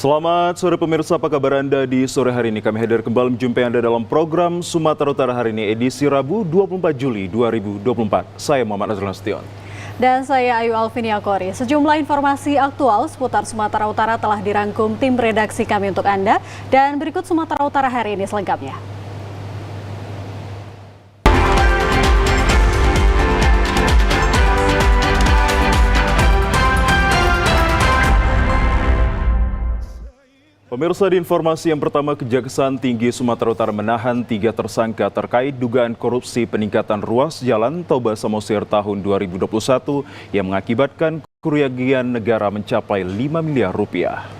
Selamat sore pemirsa, apa kabar Anda di sore hari ini? Kami hadir kembali menjumpai Anda dalam program Sumatera Utara hari ini, edisi Rabu 24 Juli 2024. Saya Muhammad Azrul Nasution. Dan saya Ayu Alfinia Kori. Sejumlah informasi aktual seputar Sumatera Utara telah dirangkum tim redaksi kami untuk Anda. Dan berikut Sumatera Utara hari ini selengkapnya. Pemirsa, di informasi yang pertama, Kejaksaan Tinggi Sumatera Utara menahan 3 tersangka terkait dugaan korupsi peningkatan ruas jalan Toba Samosir tahun 2021 yang mengakibatkan kerugian negara mencapai 5 miliar rupiah.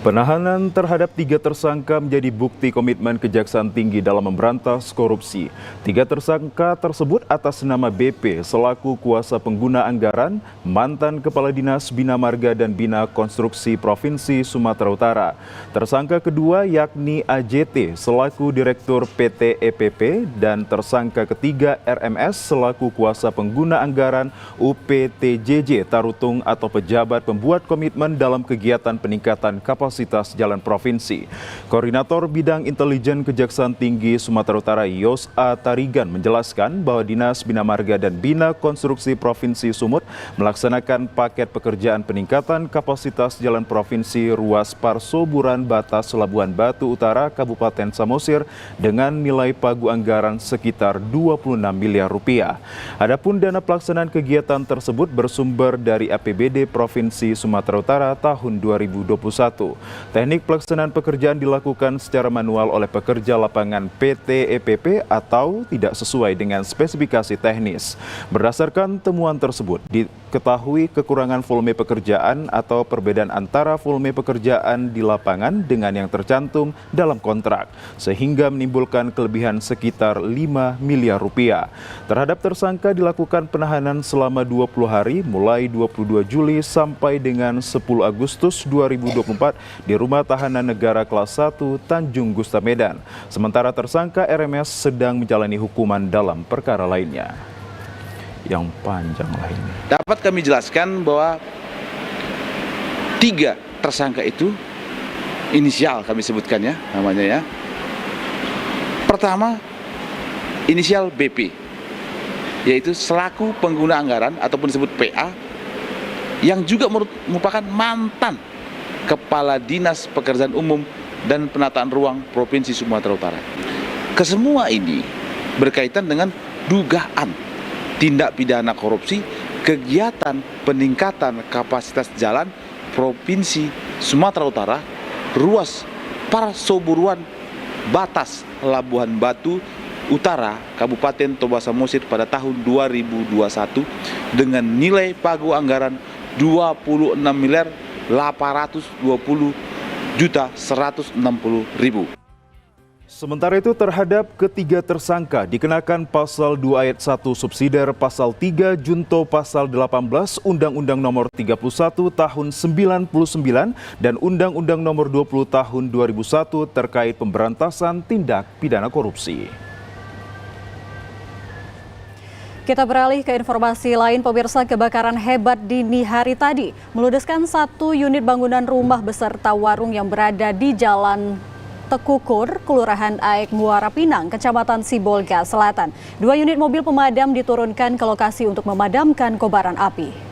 Penahanan terhadap 3 tersangka menjadi bukti komitmen Kejaksaan Tinggi dalam memberantas korupsi. 3 tersangka tersebut atas nama BP selaku kuasa pengguna anggaran, mantan Kepala Dinas Bina Marga dan Bina Konstruksi Provinsi Sumatera Utara. Tersangka kedua yakni AJT selaku Direktur PT EPP dan tersangka ketiga RMS selaku kuasa pengguna anggaran UPTJJ Tarutung atau pejabat pembuat komitmen dalam kegiatan peningkatan kapasitas jalan provinsi. Koordinator Bidang Intelijen Kejaksaan Tinggi Sumatera Utara Yos A. Tarigan menjelaskan bahwa Dinas Bina Marga dan Bina Konstruksi Provinsi Sumut melaksanakan paket pekerjaan peningkatan kapasitas jalan provinsi ruas Parsoburan Batas Labuan Batu Utara Kabupaten Samosir dengan nilai pagu anggaran sekitar 26 miliar rupiah. Adapun dana pelaksanaan kegiatan tersebut bersumber dari APBD Provinsi Sumatera Utara tahun 2021. Teknik pelaksanaan pekerjaan dilakukan secara manual oleh pekerja lapangan PT EPP atau tidak sesuai dengan spesifikasi teknis. Berdasarkan temuan tersebut, diketahui kekurangan volume pekerjaan atau perbedaan antara volume pekerjaan di lapangan dengan yang tercantum dalam kontrak, sehingga menimbulkan kelebihan sekitar 5 miliar rupiah. Terhadap tersangka dilakukan penahanan selama 20 hari mulai 22 Juli sampai dengan 10 Agustus 2024 di Rumah Tahanan Negara Kelas 1 Tanjung Gusta Medan. Sementara tersangka RMS sedang menjalani hukuman dalam perkara lainnya. Yang panjang lainnya. Dapat kami jelaskan bahwa 3 tersangka itu inisial kami sebutkan ya namanya ya. Pertama inisial BP, yaitu selaku pengguna anggaran ataupun disebut PA yang juga merupakan mantan Kepala Dinas Pekerjaan Umum dan Penataan Ruang Provinsi Sumatera Utara. Kesemua ini berkaitan dengan dugaan tindak pidana korupsi kegiatan peningkatan kapasitas jalan Provinsi Sumatera Utara ruas Parsoburuan Batas Labuan Batu Utara Kabupaten Toba Samosir pada tahun 2021 dengan nilai pagu anggaran 26 miliar 820.160.000. Sementara itu terhadap ketiga tersangka dikenakan pasal 2 ayat 1 subsidiar, pasal 3 junto pasal 18 Undang-Undang Nomor 31 Tahun 99 dan Undang-Undang Nomor 20 Tahun 2001 terkait pemberantasan tindak pidana korupsi. Kita beralih ke informasi lain, pemirsa. Kebakaran hebat dini hari tadi meludeskan 1 unit bangunan rumah beserta warung yang berada di Jalan Tekukur, Kelurahan Aek Muara Pinang, Kecamatan Sibolga Selatan. 2 unit mobil pemadam diturunkan ke lokasi untuk memadamkan kobaran api.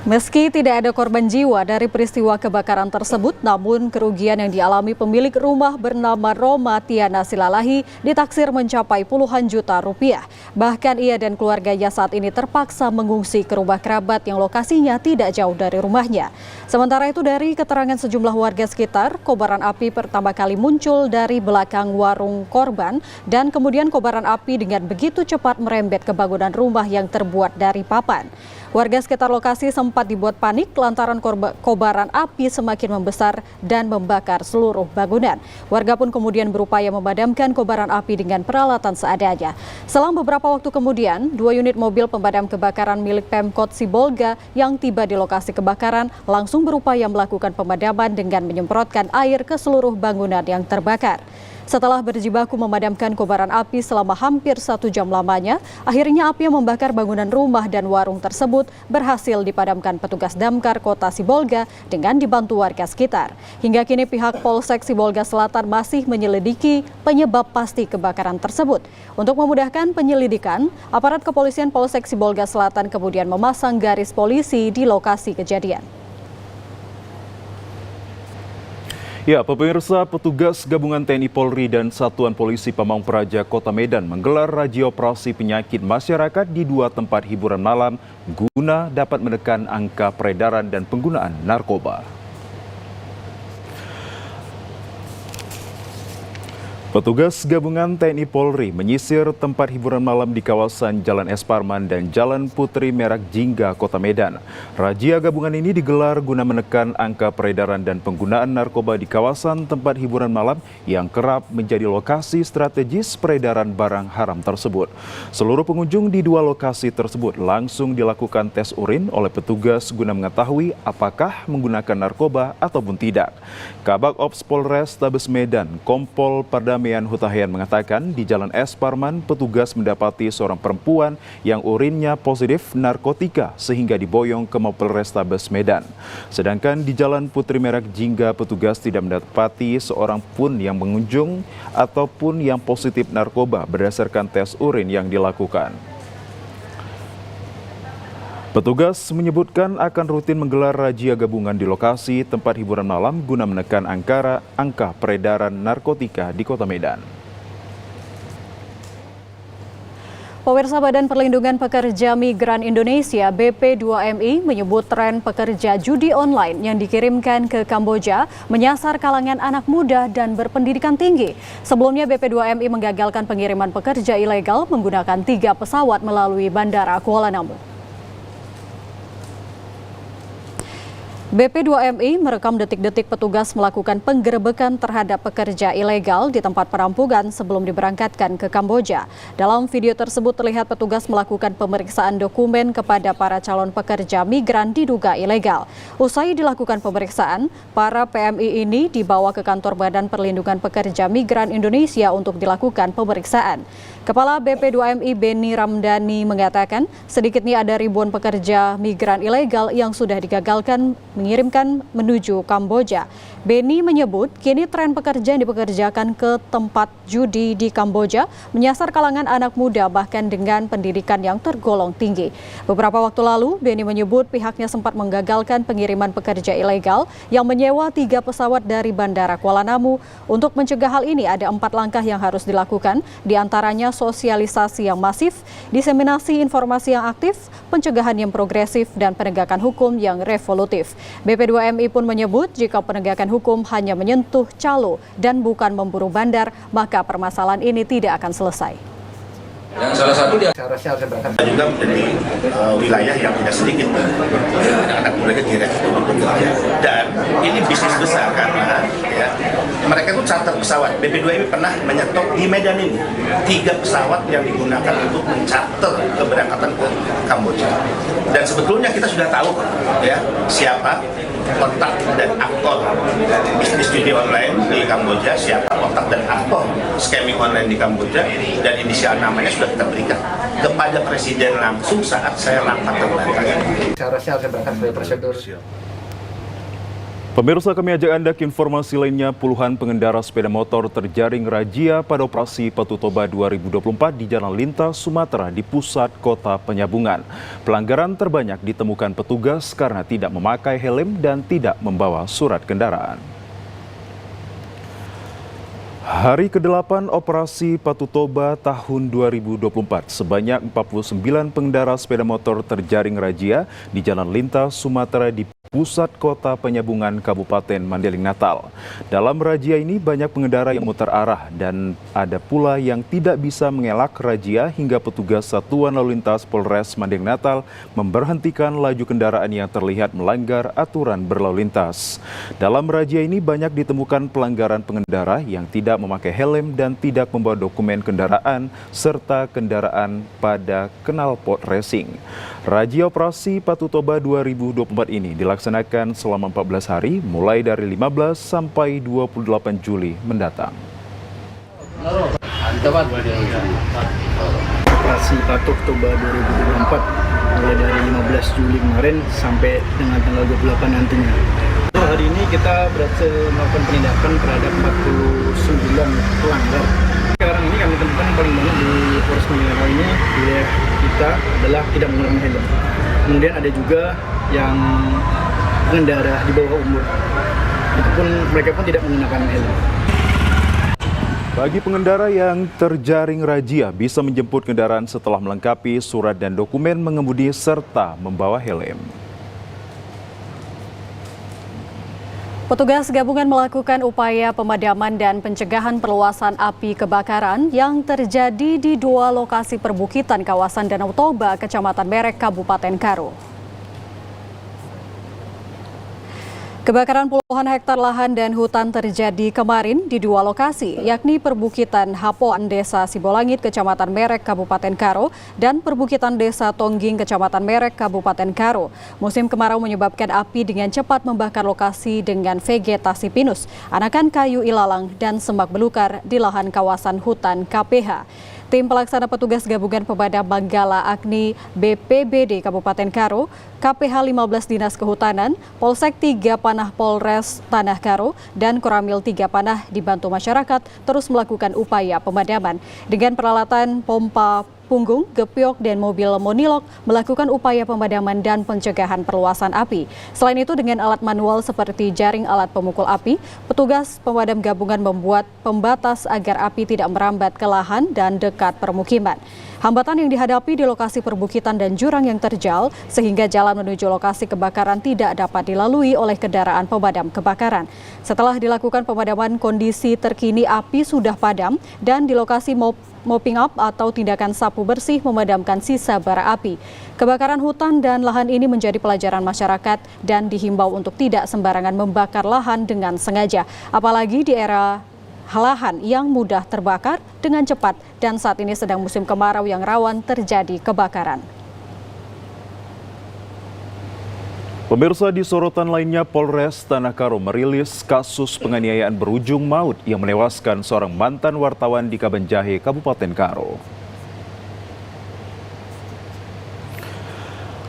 Meski tidak ada korban jiwa dari peristiwa kebakaran tersebut, namun kerugian yang dialami pemilik rumah bernama Roma Tiana Silalahi ditaksir mencapai puluhan juta rupiah. Bahkan ia dan keluarganya saat ini terpaksa mengungsi ke rumah kerabat yang lokasinya tidak jauh dari rumahnya. Sementara itu, dari keterangan sejumlah warga sekitar, kobaran api pertama kali muncul dari belakang warung korban dan kemudian kobaran api dengan begitu cepat merembet ke bangunan rumah yang terbuat dari papan. Warga sekitar lokasi sempat dibuat panik lantaran kobaran api semakin membesar dan membakar seluruh bangunan. Warga pun kemudian berupaya memadamkan kobaran api dengan peralatan seadanya. Selang beberapa waktu kemudian, 2 unit mobil pemadam kebakaran milik Pemkot Sibolga yang tiba di lokasi kebakaran langsung berupaya melakukan pemadaman dengan menyemprotkan air ke seluruh bangunan yang terbakar. Setelah berjibaku memadamkan kobaran api selama hampir 1 jam lamanya, akhirnya api yang membakar bangunan rumah dan warung tersebut berhasil dipadamkan petugas damkar Kota Sibolga dengan dibantu warga sekitar. Hingga kini pihak Polsek Sibolga Selatan masih menyelidiki penyebab pasti kebakaran tersebut. Untuk memudahkan penyelidikan, aparat kepolisian Polsek Sibolga Selatan kemudian memasang garis polisi di lokasi kejadian. Ya, pemirsa, petugas gabungan TNI Polri dan Satuan Polisi Pamong Praja Kota Medan menggelar razia operasi penyakit masyarakat di 2 tempat hiburan malam guna dapat menekan angka peredaran dan penggunaan narkoba. Petugas gabungan TNI Polri menyisir tempat hiburan malam di kawasan Jalan Es Parman dan Jalan Putri Merak Jingga, Kota Medan. Razia gabungan ini digelar guna menekan angka peredaran dan penggunaan narkoba di kawasan tempat hiburan malam yang kerap menjadi lokasi strategis peredaran barang haram tersebut. Seluruh pengunjung di 2 lokasi tersebut langsung dilakukan tes urin oleh petugas guna mengetahui apakah menggunakan narkoba ataupun tidak. Kabak Ops Polres Tabes Medan, Kompol Pardamian Hutahian mengatakan di Jalan Es Parman petugas mendapati seorang perempuan yang urinnya positif narkotika sehingga diboyong ke Mapolres Tabes Medan. Sedangkan di Jalan Putri Merak Jingga petugas tidak mendapati seorang pun yang mengunjung ataupun yang positif narkoba berdasarkan tes urin yang dilakukan. Petugas menyebutkan akan rutin menggelar razia gabungan di lokasi tempat hiburan malam guna menekan angka peredaran narkotika di Kota Medan. Pemirsa, Badan Perlindungan Pekerja Migran Indonesia BP2MI menyebut tren pekerja judi online yang dikirimkan ke Kamboja menyasar kalangan anak muda dan berpendidikan tinggi. Sebelumnya BP2MI menggagalkan pengiriman pekerja ilegal menggunakan 3 pesawat melalui Bandara Kuala Namu. BP2MI merekam detik-detik petugas melakukan penggerebekan terhadap pekerja ilegal di tempat perampungan sebelum diberangkatkan ke Kamboja. Dalam video tersebut terlihat petugas melakukan pemeriksaan dokumen kepada para calon pekerja migran diduga ilegal. Usai dilakukan pemeriksaan, para PMI ini dibawa ke kantor Badan Perlindungan Pekerja Migran Indonesia untuk dilakukan pemeriksaan. Kepala BP2MI Beni Ramdhani mengatakan sedikitnya ada ribuan pekerja migran ilegal yang sudah digagalkan mengirimkan menuju Kamboja. Beni menyebut kini tren pekerja yang dipekerjakan ke tempat judi di Kamboja menyasar kalangan anak muda bahkan dengan pendidikan yang tergolong tinggi. Beberapa waktu lalu Beni menyebut pihaknya sempat menggagalkan pengiriman pekerja ilegal yang menyewa 3 pesawat dari Bandara Kuala Namu. Untuk mencegah hal ini ada 4 langkah yang harus dilakukan, diantaranya sosialisasi yang masif, diseminasi informasi yang aktif, pencegahan yang progresif, dan penegakan hukum yang revolutif. BP2MI pun menyebut jika penegakan hukum hanya menyentuh calo dan bukan memburu bandar, maka permasalahan ini tidak akan selesai. Yang salah satu dia juga menjadi wilayah yang tidak sedikit anak-anak mereka kira bekerja, dan ini bisnis besar karena ya, mereka itu charter pesawat. BP2MI pernah menyetop di Medan ini 3 pesawat yang digunakan untuk mencarter keberangkatan ke Kamboja, dan sebetulnya kita sudah tahu ya siapa kontak dan aktor bisnis judi online di Kamboja, siapa kontak dan aktor scamming online di Kamboja, dan inisial namanya sudah kita berikan kepada Presiden langsung saat saya rapat terbatas. Seharusnya harus berangkat sebagai prosedur. Pemirsa, kami ajak Anda ke informasi lainnya. Puluhan pengendara sepeda motor terjaring razia pada operasi Patu Toba 2024 di Jalan Lintas Sumatera di pusat kota Penyambungan. Pelanggaran terbanyak ditemukan petugas karena tidak memakai helm dan tidak membawa surat kendaraan. Hari ke-8 operasi Patu Toba tahun 2024, sebanyak 49 pengendara sepeda motor terjaring razia di Jalan Lintas Sumatera di pusat kota Penyambungan Kabupaten Mandailing Natal. Dalam razia ini banyak pengendara yang memutar arah dan ada pula yang tidak bisa mengelak razia hingga petugas Satuan Lalu Lintas Polres Mandailing Natal memberhentikan laju kendaraan yang terlihat melanggar aturan berlalu lintas. Dalam razia ini banyak ditemukan pelanggaran pengendara yang tidak memakai helm dan tidak membawa dokumen kendaraan serta kendaraan pada knalpot racing. Razia operasi Patu Toba 2024 ini dilaksanakan selama 14 hari mulai dari 15 sampai 28 Juli mendatang. Operasi Patok Toba 2024 mulai dari 15 Juli kemarin sampai dengan tanggal 28 nantinya. Hari ini kita berhasil melakukan penindakan terhadap 49 pelanggar. Sekarang ini kami temukan paling banyak di Polres Mineral ini wilayah kita adalah tidak menggunakan helm. Kemudian ada juga yang pengendara di bawah umur. Itu pun mereka pun tidak menggunakan helm. Bagi pengendara yang terjaring razia bisa menjemput kendaraan setelah melengkapi surat dan dokumen mengemudi serta membawa helm. Petugas gabungan melakukan upaya pemadaman dan pencegahan perluasan api kebakaran yang terjadi di 2 lokasi perbukitan kawasan Danau Toba, Kecamatan Merek, Kabupaten Karo. Kebakaran puluhan hektar lahan dan hutan terjadi kemarin di 2 lokasi, yakni perbukitan Hapoan Desa Sibolangit, Kecamatan Merek, Kabupaten Karo, dan perbukitan Desa Tongging, Kecamatan Merek, Kabupaten Karo. Musim kemarau menyebabkan api dengan cepat membakar lokasi dengan vegetasi pinus, anakan kayu ilalang, dan semak belukar di lahan kawasan hutan KPH. Tim pelaksana petugas gabungan pemadam Manggala Agni BPBD Kabupaten Karo, KPH 15 Dinas Kehutanan, Polsek 3 Panah Polres Tanah Karo, dan Koramil 3 Panah dibantu masyarakat terus melakukan upaya pemadaman. Dengan peralatan pompa punggung, gepiok, dan mobil monilok melakukan upaya pemadaman dan pencegahan perluasan api. Selain itu, dengan alat manual seperti jaring alat pemukul api, petugas pemadam gabungan membuat pembatas agar api tidak merambat ke lahan dan dekat permukiman. Hambatan yang dihadapi di lokasi perbukitan dan jurang yang terjal, sehingga jalan menuju lokasi kebakaran tidak dapat dilalui oleh kendaraan pemadam kebakaran. Setelah dilakukan pemadaman, kondisi terkini api sudah padam dan di lokasi mopping up atau tindakan sapu bersih memadamkan sisa bara api. Kebakaran hutan dan lahan ini menjadi pelajaran masyarakat dan dihimbau untuk tidak sembarangan membakar lahan dengan sengaja, apalagi di era lahan yang mudah terbakar dengan cepat dan saat ini sedang musim kemarau yang rawan terjadi kebakaran. Pemirsa, di sorotan lainnya, Polres Tanah Karo merilis kasus penganiayaan berujung maut yang menewaskan seorang mantan wartawan di Kabanjahe, Kabupaten Karo.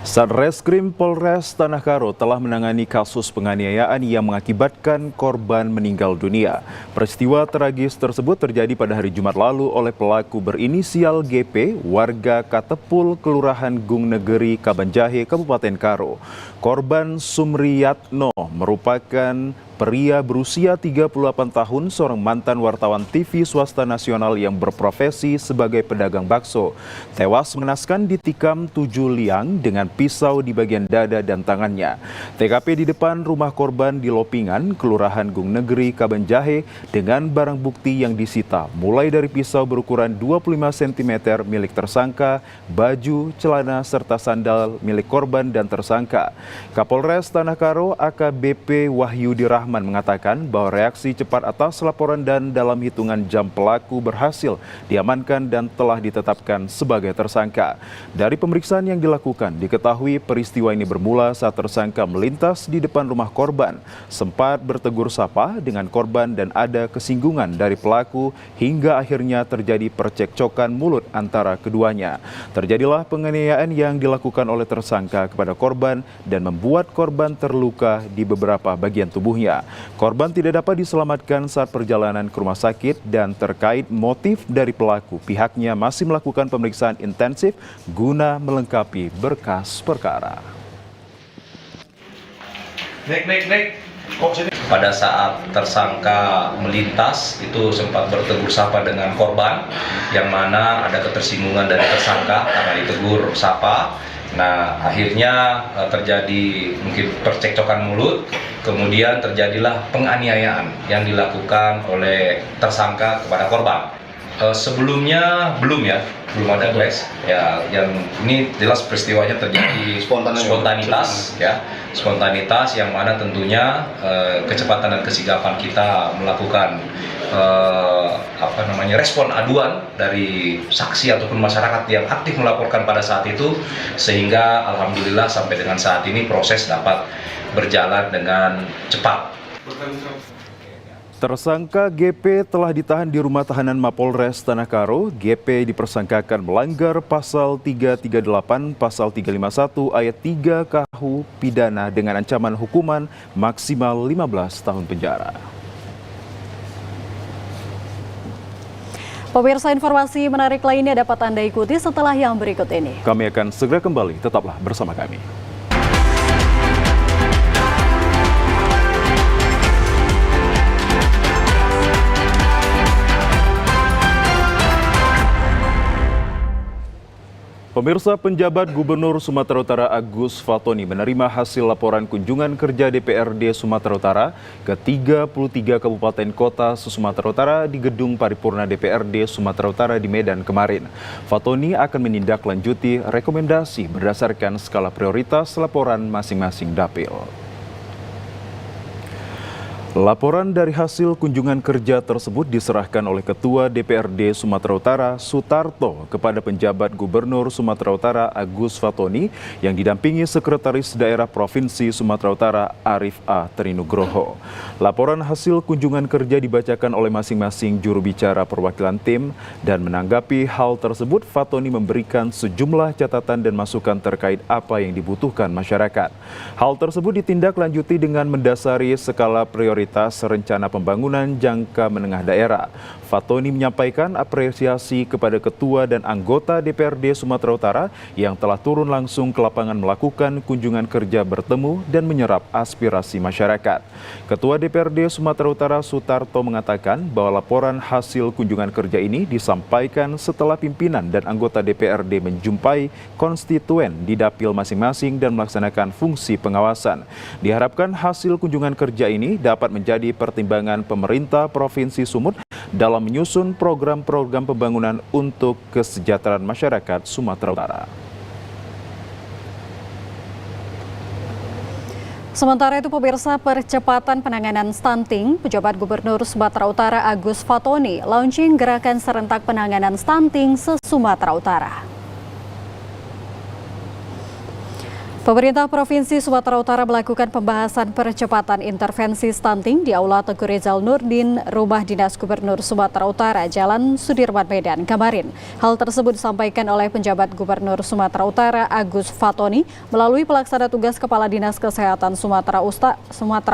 Satreskrim Polres Tanah Karo telah menangani kasus penganiayaan yang mengakibatkan korban meninggal dunia. Peristiwa tragis tersebut terjadi pada hari Jumat lalu oleh pelaku berinisial GP, warga Katepul, Kelurahan Gung Negeri, Kabanjahe, Kabupaten Karo. Korban Sumriyatno merupakan pria berusia 38 tahun, seorang mantan wartawan TV swasta nasional yang berprofesi sebagai pedagang bakso. Tewas mengenaskan ditikam 7 liang dengan pisau di bagian dada dan tangannya. TKP di depan rumah korban di Lopingan, Kelurahan Gung Negeri, Kabanjahe, dengan barang bukti yang disita, mulai dari pisau berukuran 25 cm milik tersangka, baju, celana, serta sandal milik korban dan tersangka. Kapolres Tanah Karo AKBP Wahyudi Rahman mengatakan bahwa reaksi cepat atas laporan dan dalam hitungan jam pelaku berhasil diamankan dan telah ditetapkan sebagai tersangka. Dari pemeriksaan yang dilakukan, diketahui peristiwa ini bermula saat tersangka melintas di depan rumah korban, sempat bertegur sapa dengan korban dan ada kesinggungan dari pelaku hingga akhirnya terjadi percekcokan mulut antara keduanya. Terjadilah penganiayaan yang dilakukan oleh tersangka kepada korban dan membuat korban terluka di beberapa bagian tubuhnya. Korban tidak dapat diselamatkan saat perjalanan ke rumah sakit dan terkait motif dari pelaku, pihaknya masih melakukan pemeriksaan intensif guna melengkapi berkas perkara. Pada saat tersangka melintas itu sempat bertegur sapa dengan korban, yang mana ada ketersinggungan dari tersangka karena ditegur sapa. Nah, akhirnya terjadi mungkin percekcokan mulut, kemudian terjadilah penganiayaan yang dilakukan oleh tersangka kepada korban. Sebelumnya belum ada clash ya, yang ini jelas peristiwanya terjadi spontanitas yang mana tentunya kecepatan dan kesigapan kita melakukan respon aduan dari saksi ataupun masyarakat yang aktif melaporkan pada saat itu, sehingga alhamdulillah sampai dengan saat ini proses dapat berjalan dengan cepat. Tersangka GP telah ditahan di rumah tahanan Mapolres Tanah Karo. GP dipersangkakan melanggar pasal 338, pasal 351 ayat 3 KUH pidana dengan ancaman hukuman maksimal 15 tahun penjara. Pemirsa, informasi menarik lainnya dapat Anda ikuti setelah yang berikut ini. Kami akan segera kembali, tetaplah bersama kami. Pemirsa, penjabat Gubernur Sumatera Utara Agus Fatoni menerima hasil laporan kunjungan kerja DPRD Sumatera Utara ke 33 kabupaten kota se-Sumatera Utara di Gedung Paripurna DPRD Sumatera Utara di Medan kemarin. Fatoni akan menindaklanjuti rekomendasi berdasarkan skala prioritas laporan masing-masing dapil. Laporan dari hasil kunjungan kerja tersebut diserahkan oleh Ketua DPRD Sumatera Utara Sutarto kepada penjabat Gubernur Sumatera Utara Agus Fatoni yang didampingi Sekretaris Daerah Provinsi Sumatera Utara Arif A. Trinugroho. Laporan hasil kunjungan kerja dibacakan oleh masing-masing juru bicara perwakilan tim dan menanggapi hal tersebut Fatoni memberikan sejumlah catatan dan masukan terkait apa yang dibutuhkan masyarakat. Hal tersebut ditindaklanjuti dengan mendasari skala prioritas rencana pembangunan jangka menengah daerah. Fatoni menyampaikan apresiasi kepada ketua dan anggota DPRD Sumatera Utara yang telah turun langsung ke lapangan melakukan kunjungan kerja bertemu dan menyerap aspirasi masyarakat. Ketua DPRD Sumatera Utara Sutarto mengatakan bahwa laporan hasil kunjungan kerja ini disampaikan setelah pimpinan dan anggota DPRD menjumpai konstituen di dapil masing-masing dan melaksanakan fungsi pengawasan. Diharapkan hasil kunjungan kerja ini dapat menjadi pertimbangan pemerintah Provinsi Sumut dalam menyusun program-program pembangunan untuk kesejahteraan masyarakat Sumatera Utara. Sementara itu, pemirsa, percepatan penanganan stunting, pejabat Gubernur Sumatera Utara Agus Fatoni launching gerakan serentak penanganan stunting se-Sumatera Utara. Pemerintah Provinsi Sumatera Utara melakukan pembahasan percepatan intervensi stunting di Aula Teguh Rizal Nurdin, Rumah Dinas Gubernur Sumatera Utara, Jalan Sudirman Medan kemarin. Hal tersebut disampaikan oleh penjabat Gubernur Sumatera Utara Agus Fatoni melalui pelaksana tugas Kepala Dinas Kesehatan Sumatera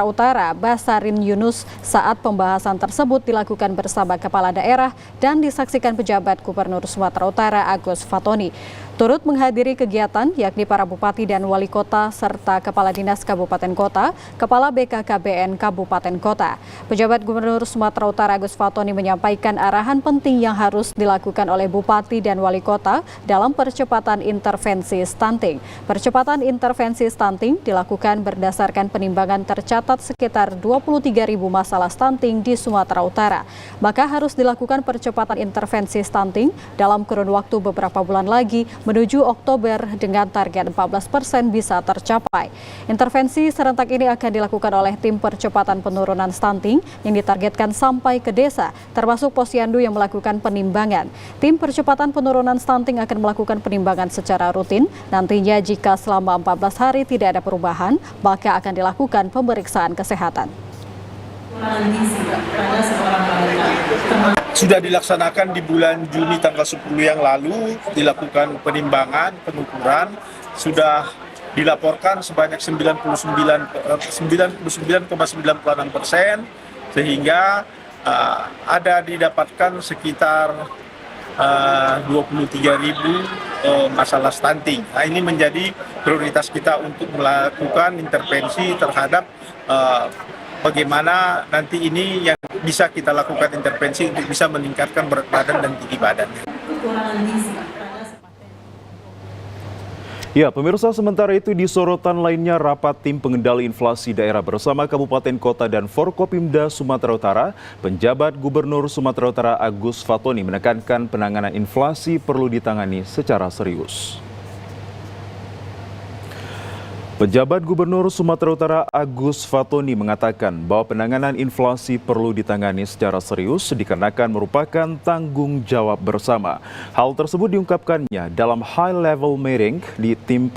Utara Basarin Yunus saat pembahasan tersebut dilakukan bersama kepala daerah dan disaksikan penjabat Gubernur Sumatera Utara Agus Fatoni. Turut menghadiri kegiatan yakni para bupati dan wali kota serta kepala dinas kabupaten kota, kepala BKKBN kabupaten kota. Pejabat Gubernur Sumatera Utara Agus Fatoni menyampaikan arahan penting yang harus dilakukan oleh bupati dan wali kota dalam percepatan intervensi stunting. Percepatan intervensi stunting dilakukan berdasarkan penimbangan tercatat sekitar 23.000 masalah stunting di Sumatera Utara. Maka harus dilakukan percepatan intervensi stunting dalam kurun waktu beberapa bulan lagi menuju Oktober dengan target 14% bisa tercapai. Intervensi serentak ini akan dilakukan oleh tim percepatan penurunan stunting yang ditargetkan sampai ke desa, termasuk Posyandu yang melakukan penimbangan. Tim percepatan penurunan stunting akan melakukan penimbangan secara rutin. Nantinya jika selama 14 hari tidak ada perubahan, maka akan dilakukan pemeriksaan kesehatan. Sudah dilaksanakan di bulan Juni tanggal 10 yang lalu, dilakukan penimbangan, pengukuran, sudah dilaporkan sebanyak 99,96%, sehingga ada didapatkan sekitar 23.000 masalah stunting. Nah, ini menjadi prioritas kita untuk melakukan intervensi terhadap bagaimana nanti ini yang bisa kita lakukan intervensi untuk bisa meningkatkan berat badan dan tinggi badan. Ya, pemirsa, sementara itu di sorotan lainnya rapat tim pengendali inflasi daerah bersama Kabupaten Kota dan Forkopimda Sumatera Utara, penjabat Gubernur Sumatera Utara Agus Fatoni menekankan penanganan inflasi perlu ditangani secara serius. Penjabat Gubernur Sumatera Utara Agus Fatoni mengatakan bahwa penanganan inflasi perlu ditangani secara serius dikarenakan merupakan tanggung jawab bersama. Hal tersebut diungkapkannya dalam high level meeting di tim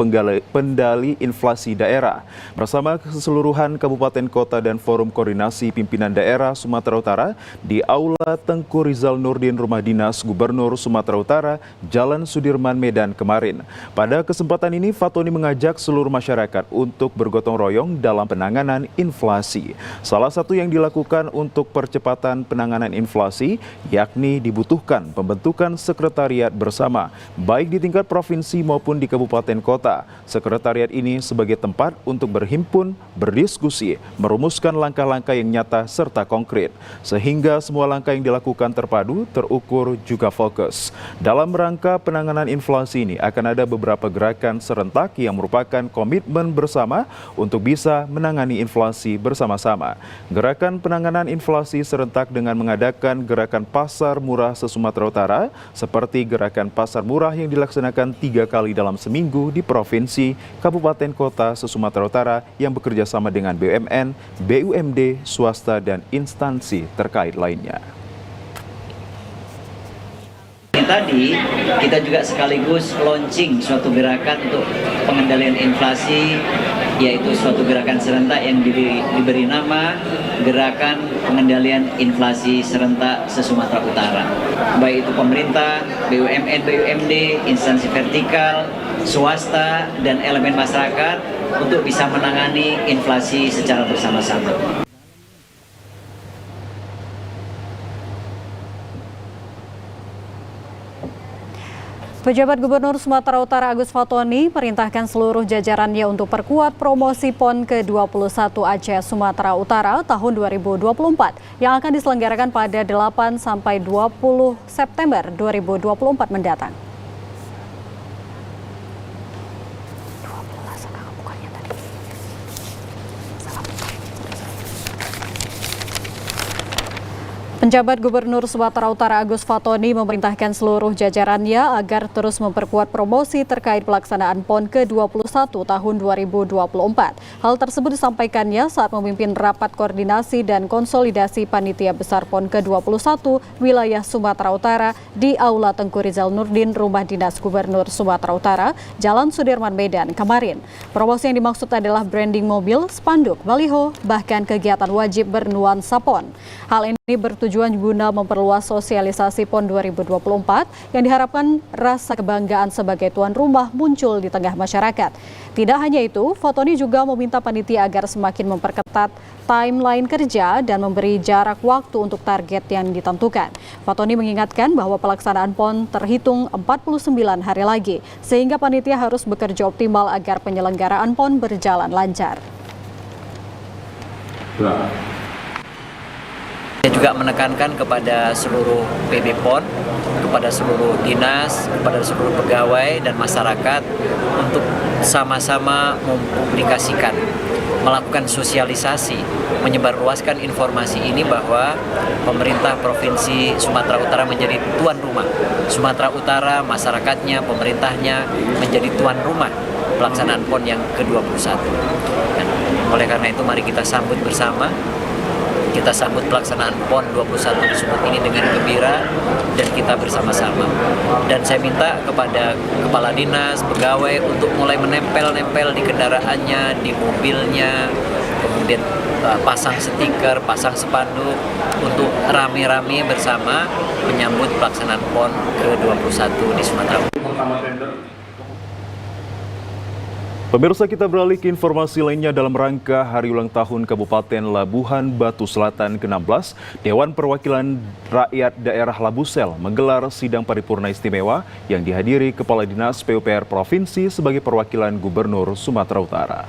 pendali inflasi daerah bersama keseluruhan kabupaten kota dan forum koordinasi pimpinan daerah Sumatera Utara di Aula Tengku Rizal Nurdin Rumah Dinas Gubernur Sumatera Utara, Jalan Sudirman, Medan kemarin. Pada kesempatan ini Fatoni mengajak seluruh masyarakat untuk bergotong royong dalam penanganan inflasi. Salah satu yang dilakukan untuk percepatan penanganan inflasi yakni dibutuhkan pembentukan sekretariat bersama, baik di tingkat provinsi maupun di kabupaten kota. Sekretariat ini sebagai tempat untuk berhimpun, berdiskusi, merumuskan langkah-langkah yang nyata serta konkret, sehingga semua langkah yang dilakukan terpadu, terukur, juga fokus. Dalam rangka penanganan inflasi ini akan ada beberapa gerakan serentak yang merupakan komitmen bersama untuk bisa menangani inflasi bersama-sama. Gerakan penanganan inflasi serentak dengan mengadakan gerakan pasar murah se-Sumatera Utara, seperti gerakan pasar murah yang dilaksanakan 3 kali dalam seminggu di provinsi, kabupaten kota se-Sumatera Utara yang bekerja sama dengan BUMN, BUMD, swasta, dan instansi terkait lainnya. Tadi kita juga sekaligus launching suatu gerakan untuk pengendalian inflasi, yaitu suatu gerakan serentak yang diberi nama Gerakan Pengendalian Inflasi Serentak se-Sumatera Utara. Baik itu pemerintah, BUMN, BUMD, instansi vertikal, swasta, dan elemen masyarakat untuk bisa menangani inflasi secara bersama-sama. Pejabat Gubernur Sumatera Utara Agus Fatoni perintahkan seluruh jajarannya untuk perkuat promosi PON ke-21 Aceh Sumatera Utara tahun 2024 yang akan diselenggarakan pada 8 sampai 20 September 2024 mendatang. Penjabat Gubernur Sumatera Utara Agus Fatoni memerintahkan seluruh jajarannya agar terus memperkuat promosi terkait pelaksanaan PON ke-21 tahun 2024. Hal tersebut disampaikannya saat memimpin rapat koordinasi dan konsolidasi Panitia Besar PON ke-21 wilayah Sumatera Utara di Aula Tengku Rizal Nurdin Rumah Dinas Gubernur Sumatera Utara, Jalan Sudirman, Medan kemarin. Promosi yang dimaksud adalah branding mobil, spanduk, baliho, bahkan kegiatan wajib bernuansa PON. Hal ini bertujuan guna memperluas sosialisasi PON 2024 yang diharapkan rasa kebanggaan sebagai tuan rumah muncul di tengah masyarakat. Tidak hanya itu, Fatoni juga meminta panitia agar semakin memperketat timeline kerja dan memberi jarak waktu untuk target yang ditentukan. Fatoni mengingatkan bahwa pelaksanaan PON terhitung 49 hari lagi, sehingga panitia harus bekerja optimal agar penyelenggaraan PON berjalan lancar. Saya juga menekankan kepada seluruh PB PON, kepada seluruh dinas, kepada seluruh pegawai dan masyarakat untuk sama-sama mempublikasikan, melakukan sosialisasi, menyebarluaskan informasi ini bahwa pemerintah Provinsi Sumatera Utara menjadi tuan rumah. Sumatera Utara, masyarakatnya, pemerintahnya menjadi tuan rumah pelaksanaan PON yang ke-21. Dan oleh karena itu mari kita sambut bersama. Kita sambut pelaksanaan PON 21 tersebut ini dengan gembira dan kita bersama-sama. Dan saya minta kepada kepala dinas, pegawai untuk mulai menempel-nempel di kendaraannya, di mobilnya, kemudian pasang stiker, pasang spanduk untuk rame-rame bersama menyambut pelaksanaan PON ke-21 di Sumatera Utara. Pemirsa, kita beralih ke informasi lainnya. Dalam rangka Hari Ulang Tahun Kabupaten Labuhan Batu Selatan ke-16, Dewan Perwakilan Rakyat Daerah Labusel menggelar sidang paripurna istimewa yang dihadiri Kepala Dinas PUPR Provinsi sebagai perwakilan Gubernur Sumatera Utara.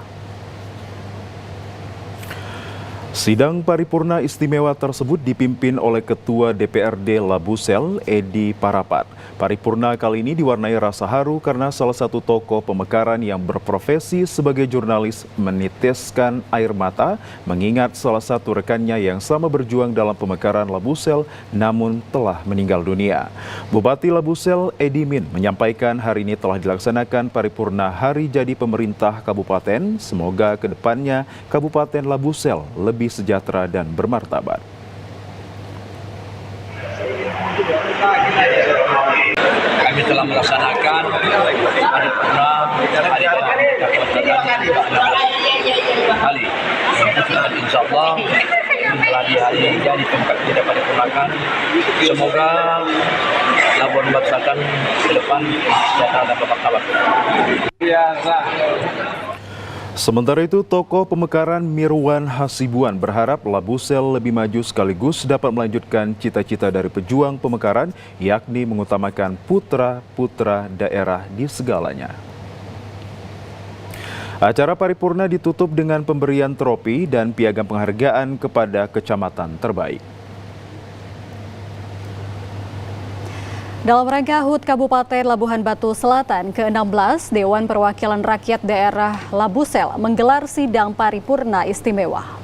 Sidang paripurna istimewa tersebut dipimpin oleh Ketua DPRD Labusel, Edi Parapat. Paripurna kali ini diwarnai rasa haru karena salah satu tokoh pemekaran yang berprofesi sebagai jurnalis meniteskan air mata mengingat salah satu rekannya yang sama berjuang dalam pemekaran Labusel namun telah meninggal dunia. Bupati Labusel, Edi Min, menyampaikan hari ini telah dilaksanakan paripurna Hari Jadi Pemerintah Kabupaten. Semoga kedepannya Kabupaten Labusel lebih sejahtera dan bermartabat. Kami telah melaksanakan paripurna kali. Insya Allah setelah di hari jadi tempat kita paripurnakan, semoga Labuan Batu Selatan ke depan sejahtera dan bermartabat. Sementara itu, tokoh pemekaran Mirwan Hasibuan berharap Labusel lebih maju sekaligus dapat melanjutkan cita-cita dari pejuang pemekaran, yakni mengutamakan putra-putra daerah di segalanya. Acara paripurna ditutup dengan pemberian trofi dan piagam penghargaan kepada kecamatan terbaik. Dalam rangka HUT Kabupaten Labuhan Batu Selatan ke-16, Dewan Perwakilan Rakyat Daerah Labusel menggelar sidang paripurna istimewa.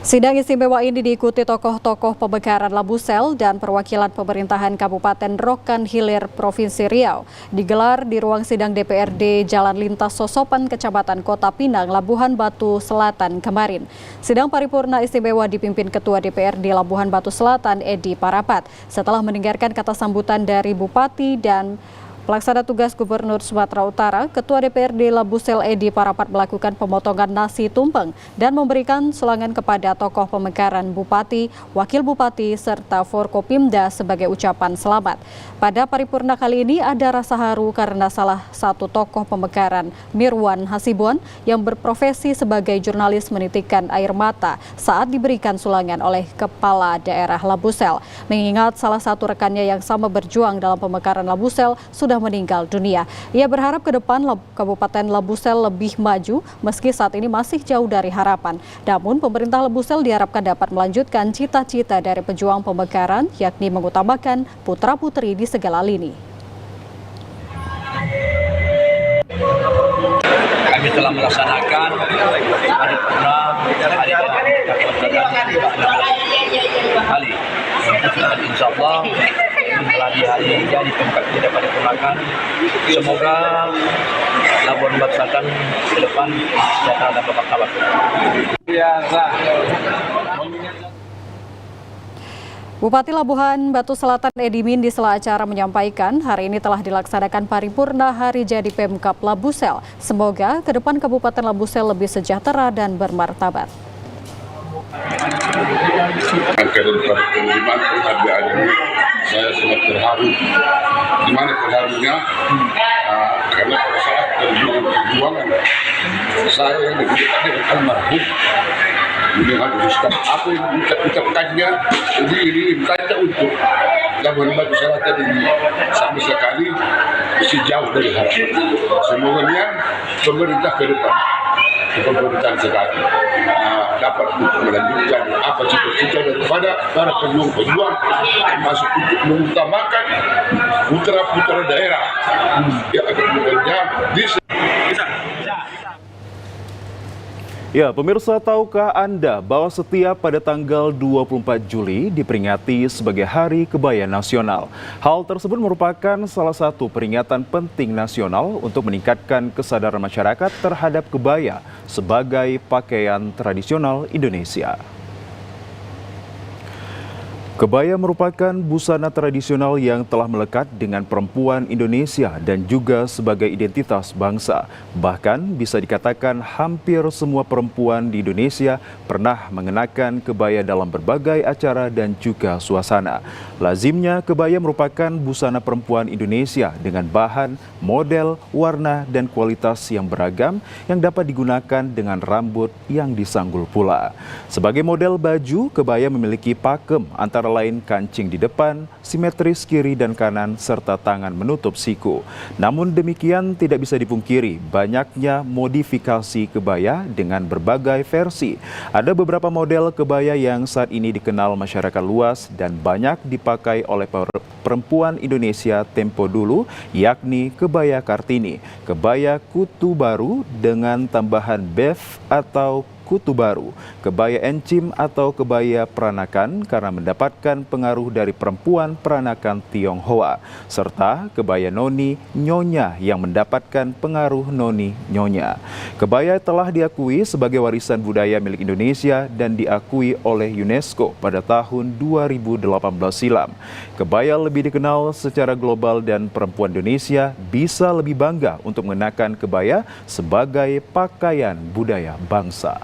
Sidang istimewa ini diikuti tokoh-tokoh pemekaran Labusel dan perwakilan pemerintahan Kabupaten Rokan Hilir Provinsi Riau. Digelar di ruang sidang DPRD Jalan Lintas Sosopan Kecamatan Kota Pinang, Labuhan Batu Selatan kemarin. Sidang paripurna istimewa dipimpin Ketua DPRD Labuhan Batu Selatan, Edi Parapat, setelah mendengarkan kata sambutan dari Bupati dan Pelaksana Tugas Gubernur Sumatera Utara. Ketua DPRD Labusel, Edi Parapat, melakukan pemotongan nasi tumpeng dan memberikan sulangan kepada tokoh pemekaran Bupati, Wakil Bupati, serta Forkopimda sebagai ucapan selamat. Pada paripurna kali ini ada rasa haru karena salah satu tokoh pemekaran, Mirwan Hasibuan, yang berprofesi sebagai jurnalis menitikkan air mata saat diberikan sulangan oleh Kepala Daerah Labusel. Mengingat salah satu rekannya yang sama berjuang dalam pemekaran Labusel sudah meninggal dunia. Ia berharap ke depan Kabupaten Labusel lebih maju meski saat ini masih jauh dari harapan. Namun pemerintah Labusel diharapkan dapat melanjutkan cita-cita dari pejuang pemekaran, yakni mengutamakan putra-putri di segala lini. Kami telah melaksanakan paripurna kali. Insya Allah setelah di hari jadi tempat kita paripurnakan, semoga Labuan Batu Selatan ke depan sejahtera dan bermartabat. Bupati Labuhan Batu Selatan, Edi Min, di sela acara menyampaikan hari ini telah dilaksanakan paripurna Hari Jadi Pemkab Labusel. Semoga ke depan Kabupaten Labusel lebih sejahtera dan bermartabat. Saya sangat terharu. Di mana terharunya? Karena pada saat perjuangan saya yang diucapkan dengan almarhum menghabiskan apa yang diucapkannya ini saja untuk Labuhan Batu Selatan ini sama sekali sejauh dari harapan. Semoga pemerintah ke depan, pemerintahan sekarang dapat melanjutkan apa cita-cita daripada para pejuang-pejuang, termasuk untuk mengutamakan putra-putra daerah yang akan bekerja di Ya, pemirsa, tahukah Anda bahwa setiap pada tanggal 24 Juli diperingati sebagai Hari Kebaya Nasional? Hal tersebut merupakan salah satu peringatan penting nasional untuk meningkatkan kesadaran masyarakat terhadap kebaya sebagai pakaian tradisional Indonesia. Kebaya merupakan busana tradisional yang telah melekat dengan perempuan Indonesia dan juga sebagai identitas bangsa. Bahkan bisa dikatakan hampir semua perempuan di Indonesia pernah mengenakan kebaya dalam berbagai acara dan juga suasana. Lazimnya kebaya merupakan busana perempuan Indonesia dengan bahan, model, warna, dan kualitas yang beragam yang dapat digunakan dengan rambut yang disanggul pula. Sebagai model baju, kebaya memiliki pakem antara antara lain kancing di depan, simetris kiri dan kanan, serta tangan menutup siku. Namun demikian tidak bisa dipungkiri banyaknya modifikasi kebaya dengan berbagai versi. Ada beberapa model kebaya yang saat ini dikenal masyarakat luas dan banyak dipakai oleh perempuan Indonesia tempo dulu, yakni kebaya Kartini, kebaya kutu baru dengan tambahan beef atau kutu baru, kebaya encim atau kebaya peranakan karena mendapatkan pengaruh dari perempuan peranakan Tionghoa, serta kebaya noni nyonya yang mendapatkan pengaruh noni nyonya. Kebaya telah diakui sebagai warisan budaya milik Indonesia dan diakui oleh UNESCO pada tahun 2018 silam. Kebaya lebih dikenal secara global dan perempuan Indonesia bisa lebih bangga untuk mengenakan kebaya sebagai pakaian budaya bangsa.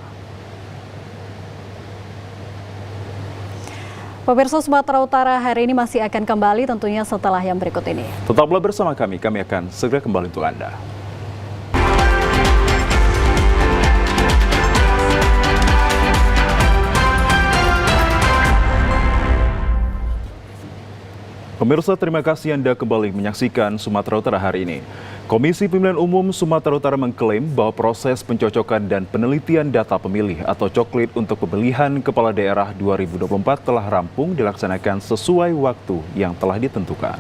Pemirsa Sumatera Utara hari ini masih akan kembali tentunya setelah yang berikut ini. Tetaplah bersama kami akan segera kembali untuk Anda. Pemirsa, terima kasih Anda kembali menyaksikan Sumatera Utara hari ini. Komisi Pemilihan Umum Sumatera Utara mengklaim bahwa proses pencocokan dan penelitian data pemilih atau coklit untuk pemilihan kepala daerah 2024 telah rampung dilaksanakan sesuai waktu yang telah ditentukan.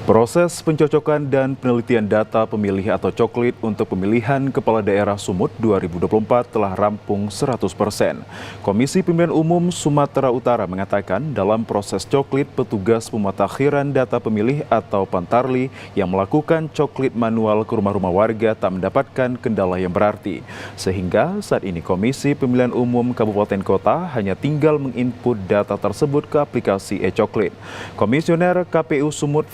Proses pencocokan dan penelitian data pemilih atau coklit untuk pemilihan kepala daerah Sumut 2024 telah rampung 100%. Komisi Pemilihan Umum Sumatera Utara mengatakan dalam proses coklit petugas pemutakhiran data pemilih atau Pantarli yang melakukan coklit manual ke rumah-rumah warga tak mendapatkan kendala yang berarti. Sehingga saat ini Komisi Pemilihan Umum Kabupaten Kota hanya tinggal menginput data tersebut ke aplikasi e-coklit. Komisioner KPU Sumut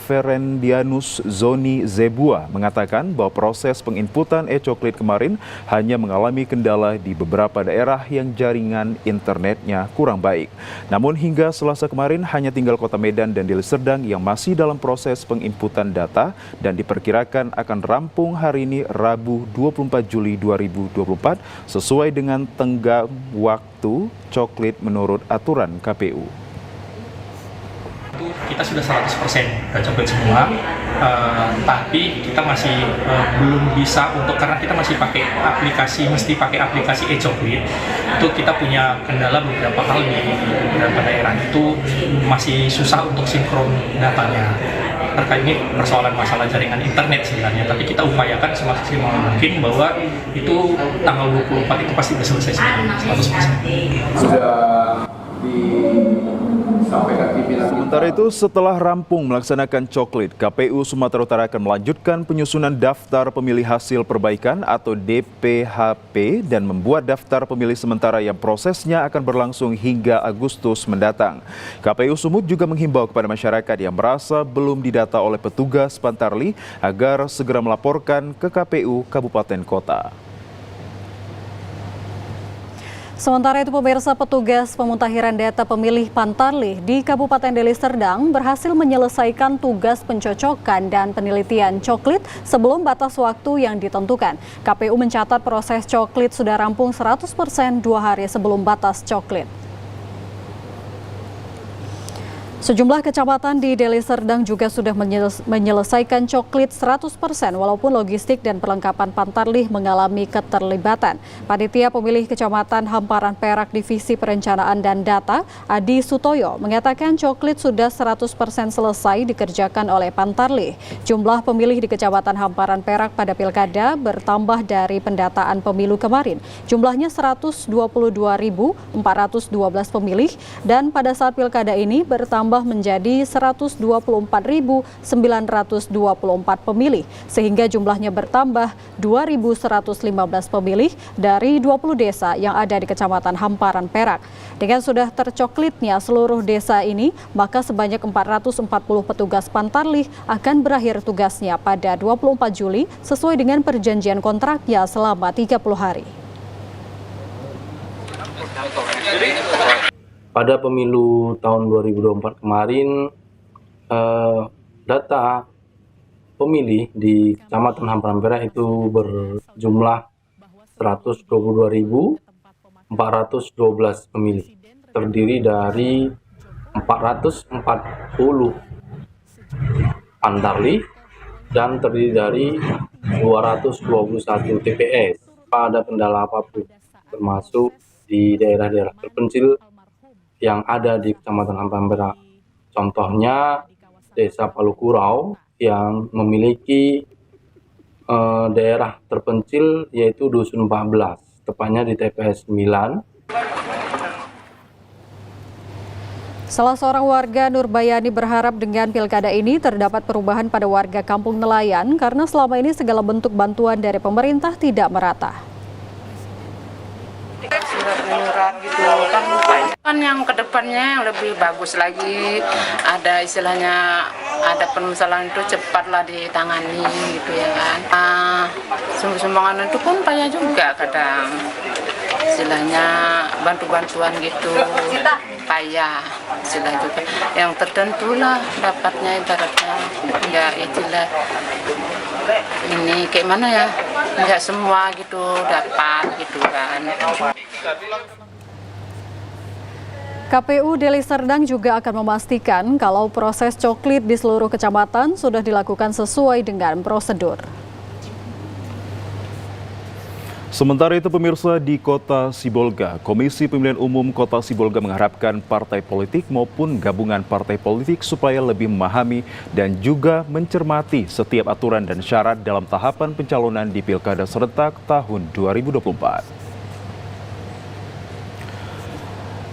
Ferendianus Zoni Zebua mengatakan bahwa proses penginputan e-coklit kemarin hanya mengalami kendala di beberapa daerah yang jaringan internetnya kurang baik. Namun hingga Selasa kemarin hanya tinggal Kota Medan dan Deli Serdang yang masih dalam proses penginputan data dan diperkirakan akan rampung hari ini Rabu 24 Juli 2024 sesuai dengan tenggang waktu coklit menurut aturan KPU. Kita sudah 100% coklit semua, tapi kita masih belum bisa karena kita masih mesti pakai aplikasi e-coklit. Itu kita punya kendala beberapa hal di beberapa daerah itu masih susah untuk sinkron datanya. Terkait ini persoalan masalah jaringan internet sebenarnya, tapi kita upayakan semaksimal mungkin bahwa itu tanggal 24 itu pasti bisa selesai semua 100%. Sudah Sementara itu, setelah rampung melaksanakan coklit, KPU Sumatera Utara akan melanjutkan penyusunan daftar pemilih hasil perbaikan atau DPHP dan membuat daftar pemilih sementara yang prosesnya akan berlangsung hingga Agustus mendatang. KPU Sumut juga menghimbau kepada masyarakat yang merasa belum didata oleh petugas Pantarli agar segera melaporkan ke KPU Kabupaten Kota. Sementara itu, pemirsa, petugas pemutakhiran data pemilih Pantarli di Kabupaten Deli Serdang berhasil menyelesaikan tugas pencocokan dan penelitian coklit sebelum batas waktu yang ditentukan. KPU mencatat proses coklit sudah rampung 100% 2 hari sebelum batas coklit. Sejumlah kecamatan di Deli Serdang juga sudah menyelesaikan coklit 100% walaupun logistik dan perlengkapan Pantarli mengalami keterlibatan. Panitia Pemilih Kecamatan Hamparan Perak Divisi Perencanaan dan Data, Adi Sutoyo, mengatakan coklit sudah 100% selesai dikerjakan oleh Pantarli. Jumlah pemilih di Kecamatan Hamparan Perak pada Pilkada bertambah dari pendataan pemilu kemarin. Jumlahnya 122.412 pemilih dan pada saat Pilkada ini bertambah menjadi 124.924 pemilih, sehingga jumlahnya bertambah 2.115 pemilih dari 20 desa yang ada di Kecamatan Hamparan Perak. Dengan sudah tercoklitnya seluruh desa ini, maka sebanyak 440 petugas Pantarli akan berakhir tugasnya pada 24 Juli sesuai dengan perjanjian kontraknya selama 30 hari. Pada pemilu tahun 2024 kemarin, data pemilih di Kecamatan Hamparan Perak itu berjumlah 122.412 pemilih. terdiri dari 440 pantarlih dan terdiri dari 221 TPS. Pada kendala apapun, termasuk di daerah-daerah terpencil yang ada di Kecamatan Ampera. Contohnya Desa Palukurau yang memiliki daerah terpencil yaitu Dusun 14, tepatnya di TPS 9. Salah seorang warga Nurbayani berharap dengan pilkada ini terdapat perubahan pada warga Kampung Nelayan karena selama ini segala bentuk bantuan dari pemerintah tidak merata. Surat gitu kan yang kedepannya yang lebih bagus lagi, ada istilahnya ada permasalahan itu cepatlah ditangani gitu ya kan. Sumbangan itu pun payah juga kadang, istilahnya bantuan gitu payah istilah juga. Yang tertentu lah dapatnya ibaratnya ya itulah ini kayak mana ya, nggak semua gitu dapat gitu kan. KPU Deli Serdang juga akan memastikan kalau proses coklit di seluruh kecamatan sudah dilakukan sesuai dengan prosedur. Sementara itu pemirsa, di Kota Sibolga, Komisi Pemilihan Umum Kota Sibolga mengharapkan partai politik maupun gabungan partai politik supaya lebih memahami dan juga mencermati setiap aturan dan syarat dalam tahapan pencalonan di Pilkada serentak tahun 2024.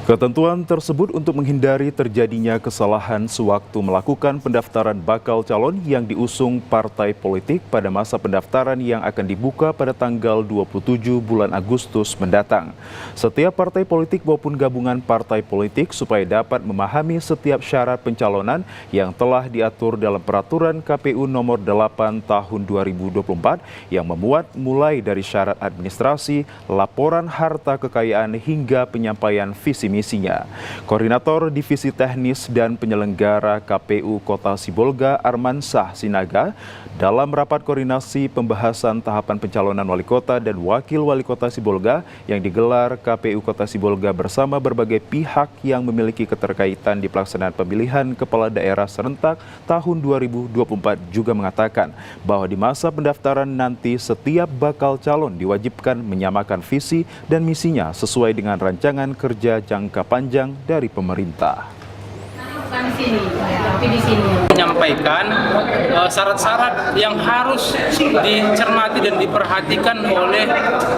Ketentuan tersebut untuk menghindari terjadinya kesalahan sewaktu melakukan pendaftaran bakal calon yang diusung partai politik pada masa pendaftaran yang akan dibuka pada tanggal 27 bulan Agustus mendatang. Setiap partai politik maupun gabungan partai politik supaya dapat memahami setiap syarat pencalonan yang telah diatur dalam peraturan KPU nomor 8 tahun 2024 yang memuat mulai dari syarat administrasi, laporan harta kekayaan hingga penyampaian visi misinya. Koordinator Divisi Teknis dan Penyelenggara KPU Kota Sibolga Armansah Sinaga dalam rapat koordinasi pembahasan tahapan pencalonan wali kota dan wakil wali kota Sibolga yang digelar KPU Kota Sibolga bersama berbagai pihak yang memiliki keterkaitan di pelaksanaan pemilihan kepala daerah serentak tahun 2024 juga mengatakan bahwa di masa pendaftaran nanti setiap bakal calon diwajibkan menyamakan visi dan misinya sesuai dengan rancangan kerja jangka panjang dari pemerintah. Menyampaikan syarat-syarat yang harus dicermati dan diperhatikan oleh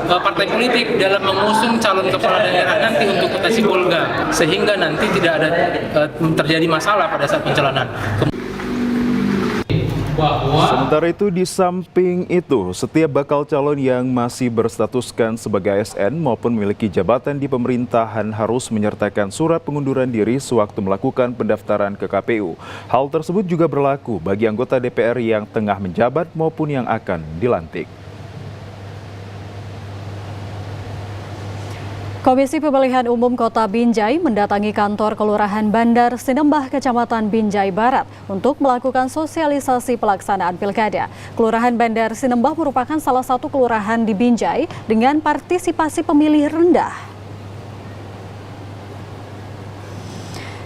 partai politik dalam mengusung calon kepala daerah nanti untuk Kota Sibolga, sehingga nanti tidak ada terjadi masalah pada saat pencalonan. Sementara itu, di samping itu, setiap bakal calon yang masih berstatuskan sebagai ASN maupun memiliki jabatan di pemerintahan harus menyertakan surat pengunduran diri sewaktu melakukan pendaftaran ke KPU. Hal tersebut juga berlaku bagi anggota DPR yang tengah menjabat maupun yang akan dilantik. Komisi Pemilihan Umum Kota Binjai mendatangi kantor Kelurahan Bandar Sinembah, Kecamatan Binjai Barat untuk melakukan sosialisasi pelaksanaan pilkada. Kelurahan Bandar Sinembah merupakan salah satu kelurahan di Binjai dengan partisipasi pemilih rendah.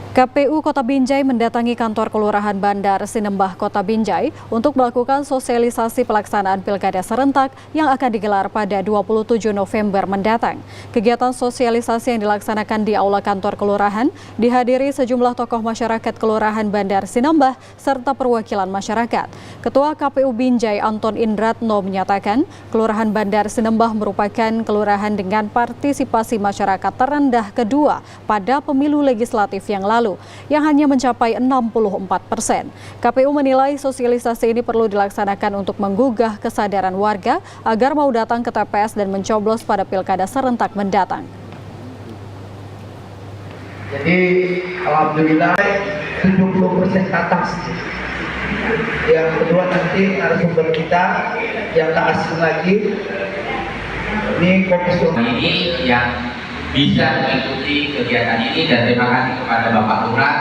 KPU Kota Binjai mendatangi kantor Kelurahan Bandar Sinembah Kota Binjai untuk melakukan sosialisasi pelaksanaan pilkada serentak yang akan digelar pada 27 November mendatang. Kegiatan sosialisasi yang dilaksanakan di Aula Kantor Kelurahan dihadiri sejumlah tokoh masyarakat Kelurahan Bandar Sinembah serta perwakilan masyarakat. Ketua KPU Binjai Anton Indratno menyatakan Kelurahan Bandar Sinembah merupakan kelurahan dengan partisipasi masyarakat terendah kedua pada pemilu legislatif yang lalu, yang hanya mencapai 64%. KPU menilai sosialisasi ini perlu dilaksanakan untuk menggugah kesadaran warga agar mau datang ke TPS dan mencoblos pada pilkada serentak mendatang. Jadi alhamdulillah 70% ke atas. Yang kedua nanti narasumber kita yang tak asing lagi, ini komisioner ini yang bisa mengikuti kegiatan ini, dan terima kasih kepada Bapak Lurah.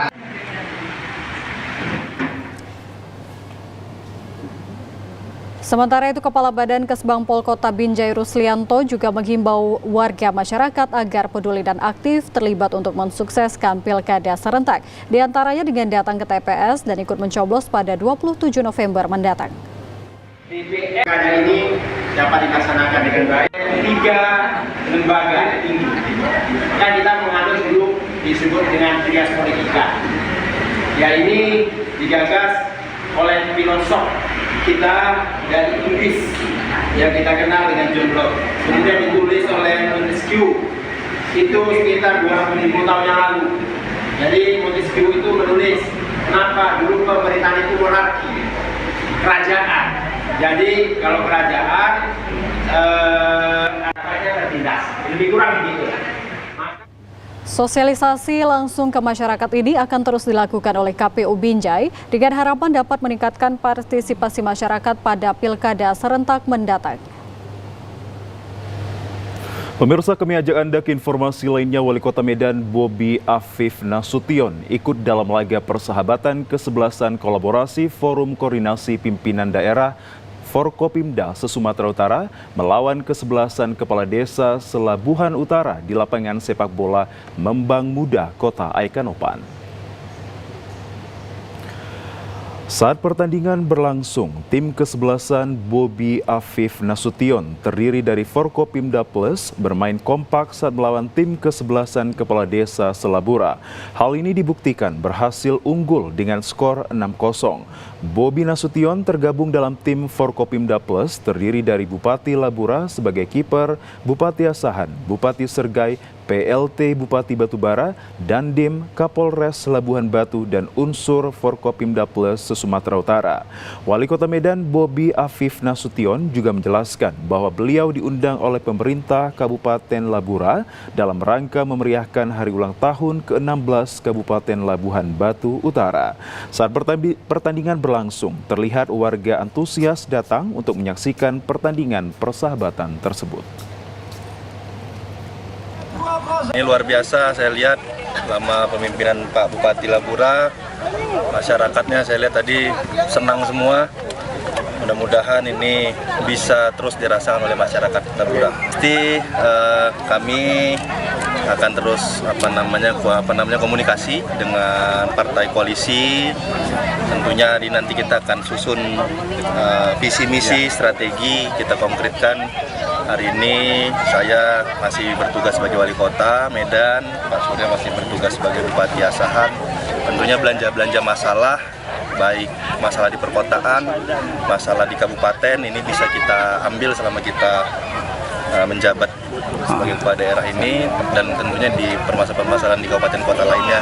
Sementara itu, Kepala Badan Kesbangpol Kota Binjai Ruslianto juga menghimbau warga masyarakat agar peduli dan aktif terlibat untuk mensukseskan Pilkada serentak, di antaranya dengan datang ke TPS dan ikut mencoblos pada 27 November mendatang. Pilkada ini dapat dilaksanakan dengan baik. 3 lembaga tinggi yang kita menganut dulu disebut dengan trias politika. Ya, ini digagas oleh filosof kita dari Inggris yang kita kenal dengan John Locke. Kemudian ditulis oleh Montesquieu itu sekitar 2000 tahun yang lalu. Jadi Montesquieu itu menulis kenapa dulu pemerintahan itu monarki, kerajaan. Jadi kalau kerajaan rakyatnya tertindas, lebih kurang begitu. Sosialisasi langsung ke masyarakat ini akan terus dilakukan oleh KPU Binjai dengan harapan dapat meningkatkan partisipasi masyarakat pada Pilkada serentak mendatang. Pemirsa, kami ajak Anda ke informasi lainnya. Wali Kota Medan Bobi Afif Nasution ikut dalam laga persahabatan ke-11 kolaborasi Forum Koordinasi Pimpinan Daerah Forkopimda se-Sumatera Utara melawan ke-11 Kepala Desa Selabuhan Utara di lapangan sepak bola Membang Muda, Kota Aikanopan. Saat pertandingan berlangsung, tim ke-11 Bobi Afif Nasution terdiri dari Forkopimda Plus bermain kompak saat melawan tim ke-11 Kepala Desa Selabura. Hal ini dibuktikan berhasil unggul dengan skor 6-0. Bobi Nasution tergabung dalam tim Forkopimda Plus terdiri dari Bupati Labura sebagai kiper, Bupati Asahan, Bupati Sergai, PLT Bupati Batubara, Dandim, Kapolres Labuhan Batu, dan unsur Forkopimda Plus se-Sumatera Utara. Wali Kota Medan Bobi Afif Nasution juga menjelaskan bahwa beliau diundang oleh pemerintah Kabupaten Labura dalam rangka memeriahkan hari ulang tahun ke-16 Kabupaten Labuhan Batu Utara. Saat pertandingan berlangsung, terlihat warga antusias datang untuk menyaksikan pertandingan persahabatan tersebut. Ini luar biasa, saya lihat selama pemimpinan Pak Bupati Labura, masyarakatnya saya lihat tadi senang semua. Mudah-mudahan ini bisa terus dirasakan oleh masyarakat Labura. Pasti kami akan terus komunikasi dengan partai koalisi. Tentunya nanti kita akan susun visi misi strategi kita konkretkan. Hari ini saya masih bertugas sebagai wali kota Medan, Pak Surya masih bertugas sebagai Bupati Asahan. Tentunya belanja masalah, baik masalah di perkotaan, masalah di kabupaten, ini bisa kita ambil selama kita menjabat sebagai kepala daerah ini, dan tentunya di permasalahan di kabupaten kota lainnya.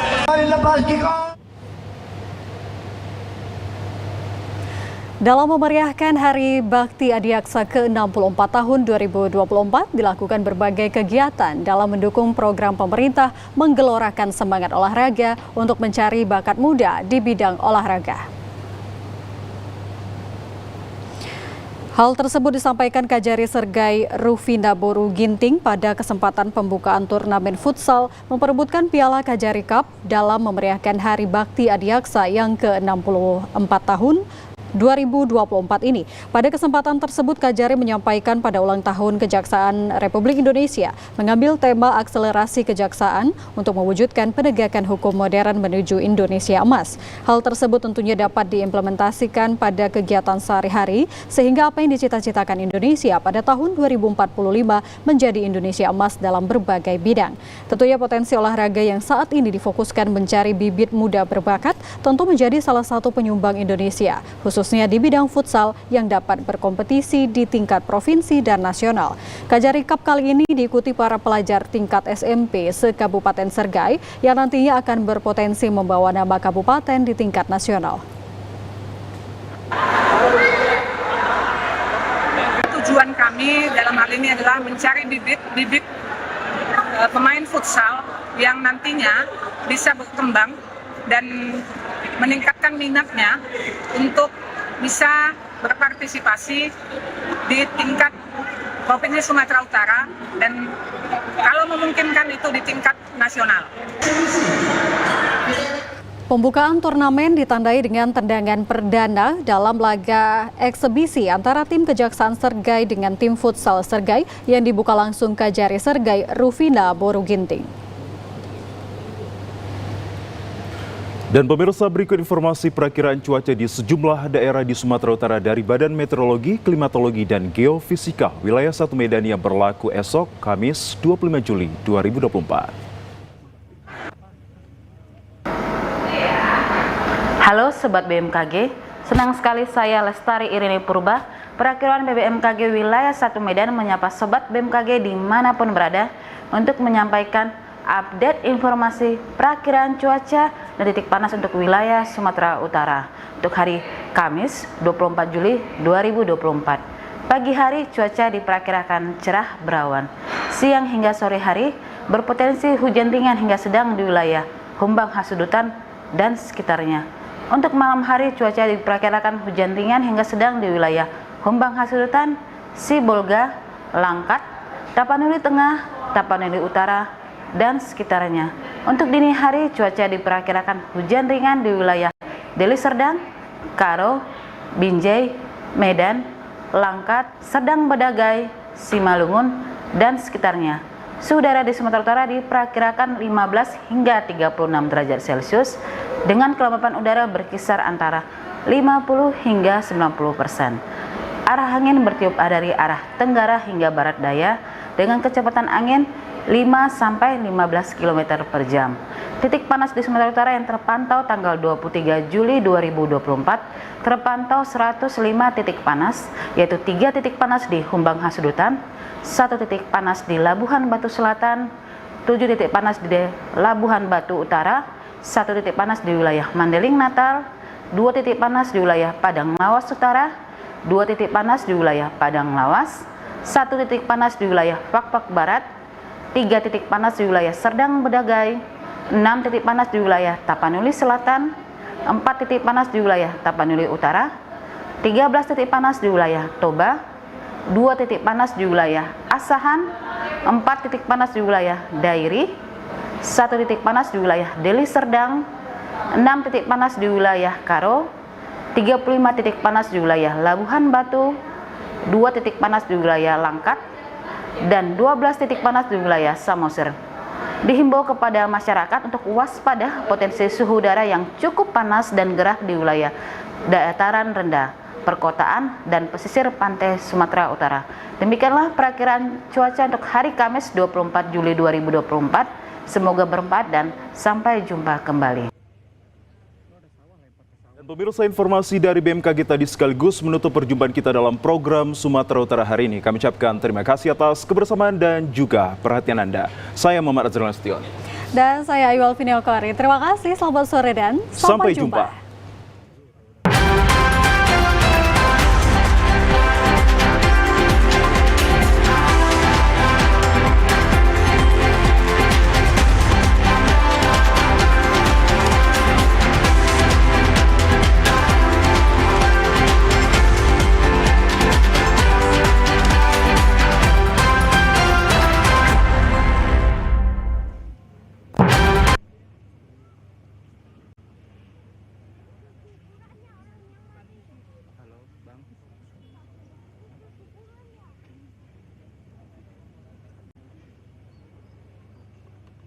Dalam memeriahkan Hari Bakti Adiaksa ke-64 tahun 2024, dilakukan berbagai kegiatan dalam mendukung program pemerintah menggelorakan semangat olahraga untuk mencari bakat muda di bidang olahraga. Hal tersebut disampaikan Kajari Sergai Rufina Boru Ginting pada kesempatan pembukaan turnamen futsal memperebutkan Piala Kajari Cup dalam memeriahkan Hari Bakti Adiaksa yang ke-64 tahun 2024 ini. Pada kesempatan tersebut, Kajari menyampaikan pada ulang tahun Kejaksaan Republik Indonesia mengambil tema akselerasi kejaksaan untuk mewujudkan penegakan hukum modern menuju Indonesia Emas. Hal tersebut tentunya dapat diimplementasikan pada kegiatan sehari-hari sehingga apa yang dicita-citakan Indonesia pada tahun 2045 menjadi Indonesia Emas dalam berbagai bidang. Tentunya potensi olahraga yang saat ini difokuskan mencari bibit muda berbakat tentu menjadi salah satu penyumbang Indonesia, khususnya di bidang futsal yang dapat berkompetisi di tingkat provinsi dan nasional. Kajari Cup kali ini diikuti para pelajar tingkat SMP se-Kabupaten Sergai yang nantinya akan berpotensi membawa nama kabupaten di tingkat nasional. Tujuan kami dalam hal ini adalah mencari bibit pemain futsal yang nantinya bisa berkembang dan meningkatkan minatnya untuk bisa berpartisipasi di tingkat Provinsi Sumatera Utara dan kalau memungkinkan itu di tingkat nasional. Pembukaan turnamen ditandai dengan tendangan perdana dalam laga eksebisi antara tim Kejaksaan Sergai dengan tim Futsal Sergai yang dibuka langsung Kajari Sergai Rufina Boruginting. Dan pemirsa, berikut informasi perakiraan cuaca di sejumlah daerah di Sumatera Utara dari Badan Meteorologi, Klimatologi, dan Geofisika wilayah 1 Medan yang berlaku esok Kamis 25 Juli 2024. Halo Sobat BMKG, senang sekali saya Lestari Irini Purba, perakiraan BMKG wilayah 1 Medan menyapa Sobat BMKG dimanapun berada untuk menyampaikan update informasi perakiraan cuaca dan titik panas untuk wilayah Sumatera Utara untuk hari Kamis 24 Juli 2024. Pagi hari cuaca diperkirakan cerah berawan, siang hingga sore hari berpotensi hujan ringan hingga sedang di wilayah Humbang Hasudutan dan sekitarnya. Untuk malam hari cuaca diperkirakan hujan ringan hingga sedang di wilayah Humbang Hasudutan, Sibolga, Langkat, Tapanuli Tengah, Tapanuli Utara, dan sekitarnya. Untuk dini hari cuaca diperkirakan hujan ringan di wilayah Deli Serdang, Karo, Binjai, Medan, Langkat, Serdang Bedagai, Simalungun, dan sekitarnya. Suhu udara di Sumatera Utara diperkirakan 15 hingga 36 derajat Celcius dengan kelembapan udara berkisar antara 50 hingga 90%. Arah angin bertiup dari arah tenggara hingga barat daya dengan kecepatan angin 5 sampai 15 km per jam. Titik panas di Sumatera Utara yang terpantau tanggal 23 Juli 2024 terpantau 105 titik panas, yaitu 3 titik panas di Humbang Hasudutan, 1 titik panas di Labuhan Batu Selatan, 7 titik panas di Labuhan Batu Utara, 1 titik panas di wilayah Mandeling Natal, 2 titik panas di wilayah Padang Lawas Utara, 2 titik panas di wilayah Padang Lawas, 1 titik panas di wilayah Fakfak Barat, 3 titik panas di wilayah Serdang Bedagai, 6 titik panas di wilayah Tapanuli Selatan, 4 titik panas di wilayah Tapanuli Utara, 13 titik panas di wilayah Toba, 2 titik panas di wilayah Asahan, 4 titik panas di wilayah Dairi, 1 titik panas di wilayah Deli Serdang, 6 titik panas di wilayah Karo, 35 titik panas di wilayah Labuhan Batu, 2 titik panas di wilayah Langkat, dan 12 titik panas di wilayah Samosir. Dihimbau kepada masyarakat untuk waspada potensi suhu udara yang cukup panas dan gerah di wilayah dataran rendah, perkotaan, dan pesisir pantai Sumatera Utara. Demikianlah perakiraan cuaca untuk hari Kamis 24 Juli 2024. Semoga bermanfaat dan sampai jumpa kembali. Dan pemirsa, informasi dari BMKG tadi sekaligus menutup perjumpaan kita dalam program Sumatera Utara hari ini. Kami ucapkan terima kasih atas kebersamaan dan juga perhatian Anda. Saya Muhammad Azrul Nasution. Dan saya Ayu Alvini Okori. Terima kasih, selamat sore dan sampai jumpa.